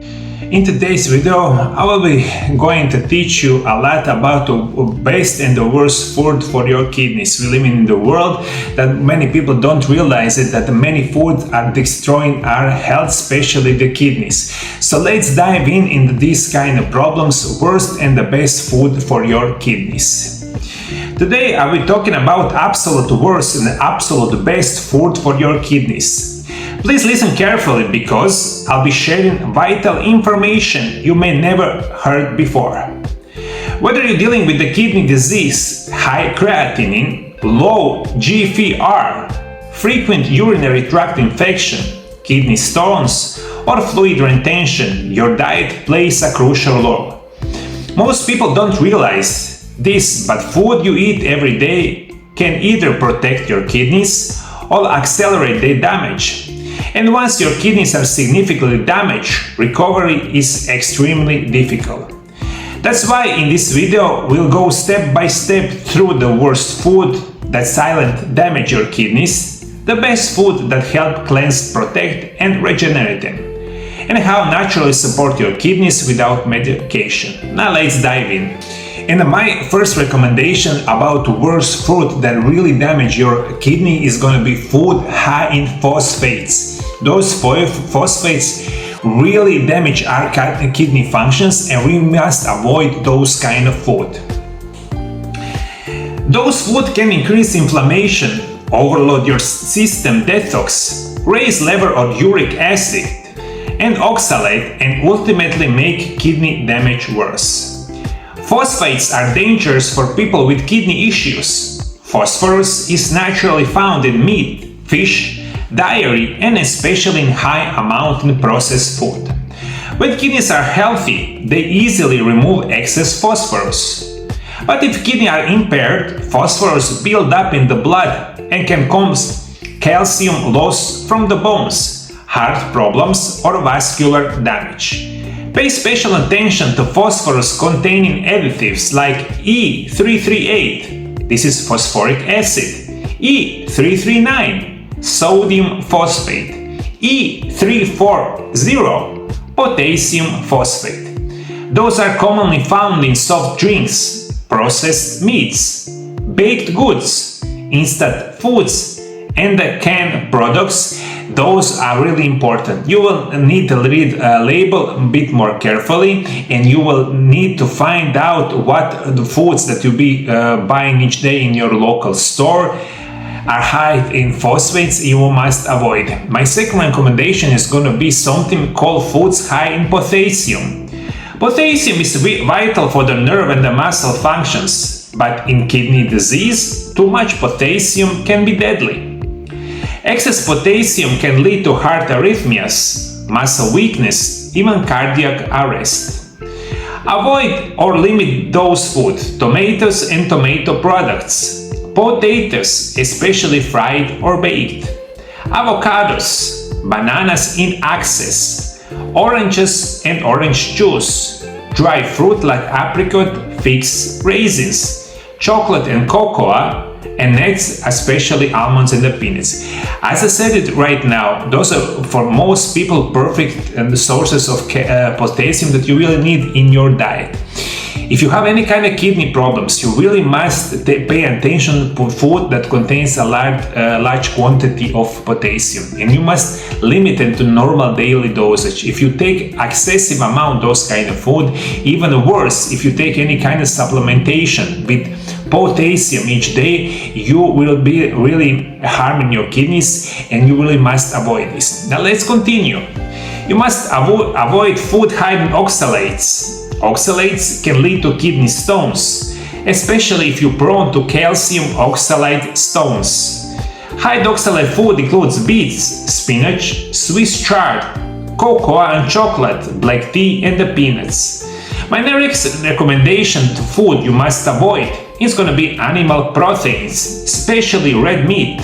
In today's video, I will be going to teach you a lot about the best and the worst food for your kidneys. We live in the world that many people don't realize it, that many foods are destroying our health, especially the kidneys. So let's dive into these kind of problems, worst and the best food for your kidneys. Today I will be talking about absolute worst and absolute best food for your kidneys. Please listen carefully because I'll be sharing vital information you may never heard before. Whether you're dealing with the kidney disease, high creatinine, low GFR, frequent urinary tract infection, kidney stones, or fluid retention, your diet plays a crucial role. Most people don't realize this, but food you eat every day can either protect your kidneys or accelerate their damage. And once your kidneys are significantly damaged, recovery is extremely difficult. That's why in this video we'll go step by step through the worst food that silently damage your kidneys, the best food that help cleanse, protect and regenerate them, and how naturally support your kidneys without medication. Now let's dive in. And my first recommendation about worst food that really damage your kidney is going to be food high in phosphates. Those phosphates really damage our kidney functions, and we must avoid those kind of food. Those food can increase inflammation, overload your system detox, raise level of uric acid and oxalate, and ultimately make kidney damage worse. Phosphates are dangerous for people with kidney issues. Phosphorus is naturally found in meat, fish, dairy, and especially in high amount in processed food. When kidneys are healthy, they easily remove excess phosphorus. But if kidneys are impaired, phosphorus builds up in the blood and can cause calcium loss from the bones, heart problems, or vascular damage. Pay special attention to phosphorus-containing additives like E338, this is phosphoric acid, E339, sodium phosphate, E340, potassium phosphate. Those are commonly found in soft drinks, processed meats, baked goods, instant foods, and the canned products. Those are really important. You will need to read a label a bit more carefully, and you will need to find out what the foods that you'll be buying each day in your local store are high in phosphates you must avoid. My second recommendation is going to be something called foods high in potassium. Potassium is vital for the nerve and the muscle functions, but in kidney disease, too much potassium can be deadly. Excess potassium can lead to heart arrhythmias, muscle weakness, even cardiac arrest. Avoid or limit those foods: tomatoes and tomato products, potatoes, especially fried or baked, avocados, bananas in excess, oranges and orange juice, dry fruit like apricot, figs, raisins, chocolate and cocoa, and nuts, especially almonds and the peanuts. As I said it right now, those are for most people perfect sources of potassium that you really need in your diet. If you have any kind of kidney problems, you really must pay attention to food that contains a large quantity of potassium, and you must limit it to normal daily dosage. If you take excessive amount those kind of food, even worse, if you take any kind of supplementation with potassium each day, you will be really harming your kidneys, and you really must avoid this. Now let's continue. You must avoid food high in oxalates. Oxalates can lead to kidney stones, especially if you're prone to calcium oxalate stones. High oxalate food includes beets, spinach, Swiss chard, cocoa and chocolate, black tea and the peanuts. My next recommendation to food you must avoid is going to be animal proteins, especially red meat.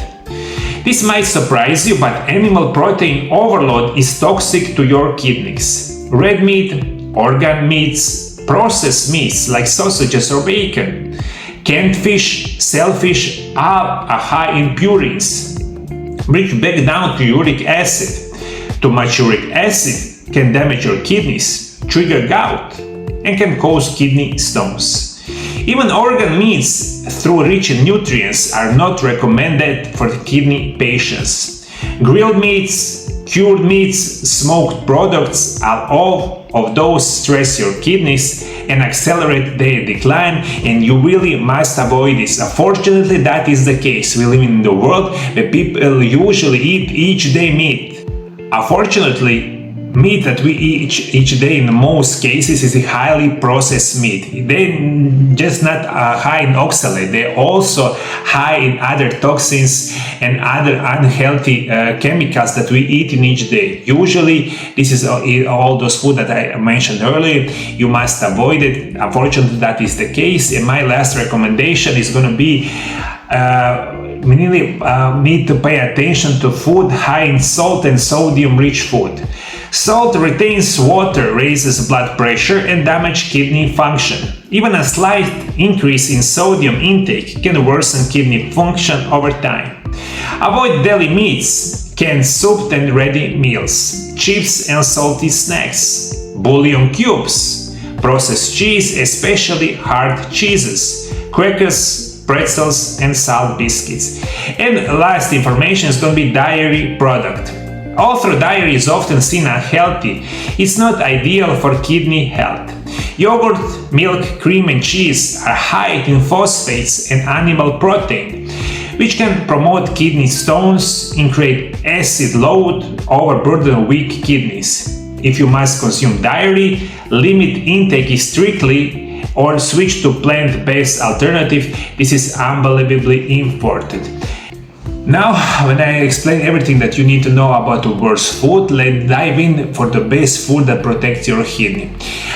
This might surprise you, but animal protein overload is toxic to your kidneys. Red meat, organ meats, processed meats like sausages or bacon, canned fish, shellfish are high in purines, which break down to uric acid. Too much uric acid can damage your kidneys, trigger gout, and can cause kidney stones. Even organ meats, though rich in nutrients, are not recommended for kidney patients. Grilled meats, cured meats, smoked products are all of those stress your kidneys and accelerate their decline, and you really must avoid this. Unfortunately, that is the case. We live in the world where people usually eat each day meat. Unfortunately, meat that we eat each day in most cases is a highly processed meat. They're just not high in oxalate, they're also high in other toxins and other unhealthy chemicals that we eat in each day. Usually, this is all those food that I mentioned earlier. You must avoid it. Unfortunately, that is the case. And my last recommendation is going to be we really need to pay attention to food high in salt and sodium-rich food. Salt retains water, raises blood pressure, and damages kidney function. Even a slight increase in sodium intake can worsen kidney function over time. Avoid deli meats, canned soup and ready meals, chips and salty snacks, bouillon cubes, processed cheese, especially hard cheeses, crackers, pretzels, and salt biscuits. And last information is going to be dairy product. Although dairy is often seen unhealthy, it's not ideal for kidney health. Yogurt, milk, cream, and cheese are high in phosphates and animal protein, which can promote kidney stones and create acid load, overburden weak kidneys. If you must consume dairy, limit intake strictly or switch to plant-based alternative. This is unbelievably important. Now, when I explain everything that you need to know about the worst food, let's dive in for the best food that protects your kidney.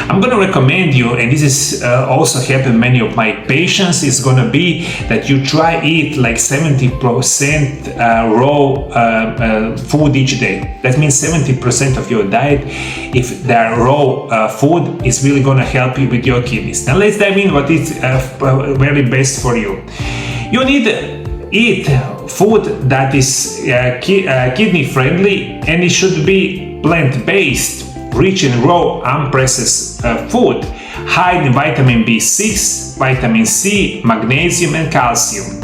I'm going to recommend you, and this is also happened many of my patients, is going to be that you try eat like 70% raw food each day. That means 70% of your diet, if they're raw food, is really going to help you with your kidneys. Now let's dive in what is very best for you. You need eat food that is kidney friendly, and it should be plant-based, rich in raw unprocessed food, high in vitamin B6, vitamin C, magnesium, and calcium.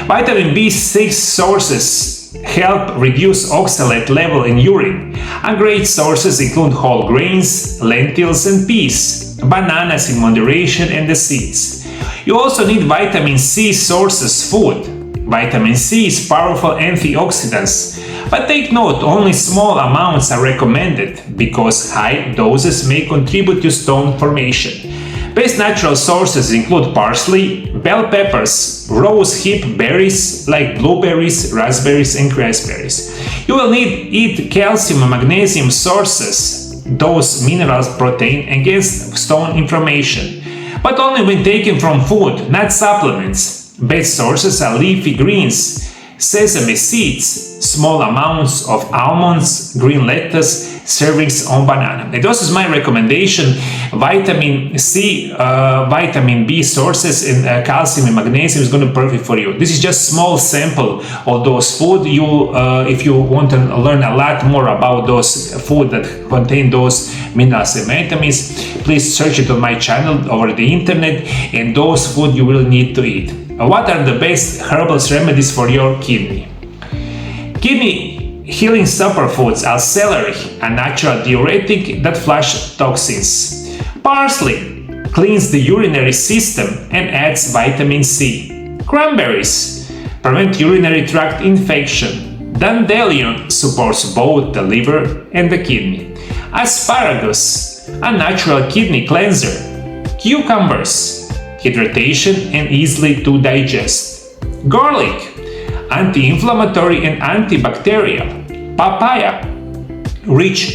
Vitamin B6 sources help reduce oxalate level in urine, and great sources include whole grains, lentils, and peas, bananas in moderation, and the seeds. You also need vitamin C sources food. Vitamin C is powerful antioxidants, but take note, only small amounts are recommended because high doses may contribute to stone formation. Best natural sources include parsley, bell peppers, rose hip berries like blueberries, raspberries, and raspberries. You will need eat calcium and magnesium sources, those minerals protein against stone inflammation, but only when taken from food, not supplements. Best sources are leafy greens, sesame seeds, small amounts of almonds, green lettuce, servings on banana. And this is my recommendation. Vitamin C, vitamin B sources, and calcium and magnesium is going to be perfect for you. This is just small sample of those food. If you want to learn a lot more about those food that contain those minerals and vitamins, please search it on my channel over the internet, and those food you will need to eat. What are the best herbal remedies for your kidney? Kidney healing superfoods are celery, a natural diuretic that flushes toxins. Parsley cleans the urinary system and adds vitamin C. Cranberries prevent urinary tract infection. Dandelion supports both the liver and the kidney. Asparagus, a natural kidney cleanser. Cucumbers, hydration and easily to digest. Garlic, anti-inflammatory and antibacterial. Papaya, rich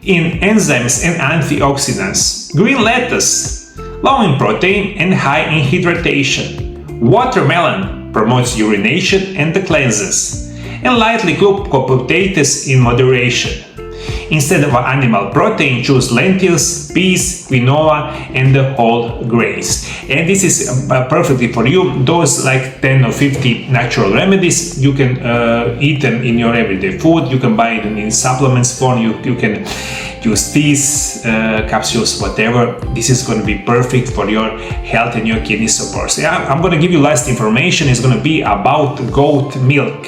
in enzymes and antioxidants. Green lettuce, low in protein and high in hydration. Watermelon promotes urination and the cleanses. And lightly cooked potatoes in moderation. Instead of animal protein, choose lentils, peas, quinoa, and the whole grains. And this is perfectly for you. Those like 10 or 50 natural remedies, you can eat them in your everyday food. You can buy them in supplements form. You can use teas, capsules, whatever. This is going to be perfect for your health and your kidney support. So yeah, I'm going to give you last information. It's going to be about goat milk.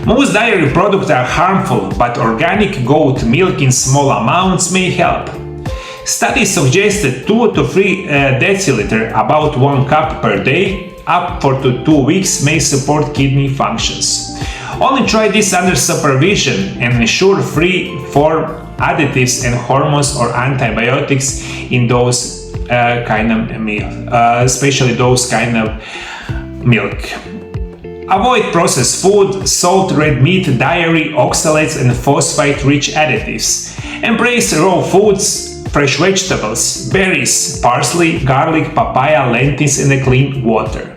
Most dairy products are harmful, but organic goat milk in small amounts may help. Studies suggested 2 to 3 deciliter, about 1 cup per day, up for 2 weeks may support kidney functions. Only try this under supervision and ensure free from additives and hormones or antibiotics in those kind of milk, especially those kind of milk. Avoid processed food, salt, red meat, dairy, oxalates, and phosphate-rich additives. Embrace raw foods, fresh vegetables, berries, parsley, garlic, papaya, lentils, and clean water.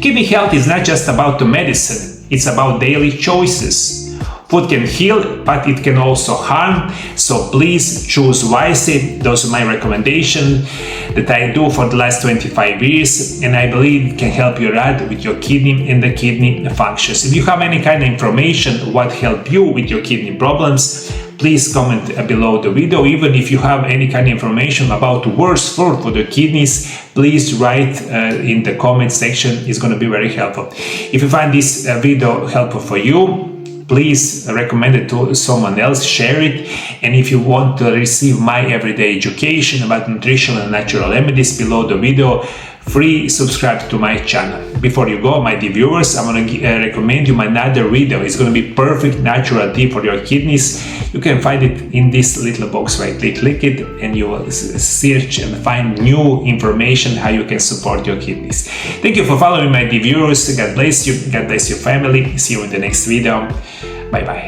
Kidney health is not just about the medicine, it's about daily choices. Food can heal, but it can also harm, so please choose wisely. Those are my recommendations that I do for the last 25 years, and I believe it can help you out with your kidney and the kidney functions. If you have any kind of information what help you with your kidney problems, please comment below the video. Even if you have any kind of information about worse food for the kidneys, please write in the comment section. It's going to be very helpful. If you find this video helpful for you, please recommend it to someone else, share it. And if you want to receive my everyday education about nutrition and natural remedies, below the video, free subscribe to my channel. Before you go, my dear viewers, I'm going to recommend you my another video. It's going to be perfect natural tea for your kidneys. You can find it in this little box right there. Click it and you will search and find new information how you can support your kidneys. Thank you for following, my dear viewers. God bless you. God bless your family. See you in the next video. Bye bye.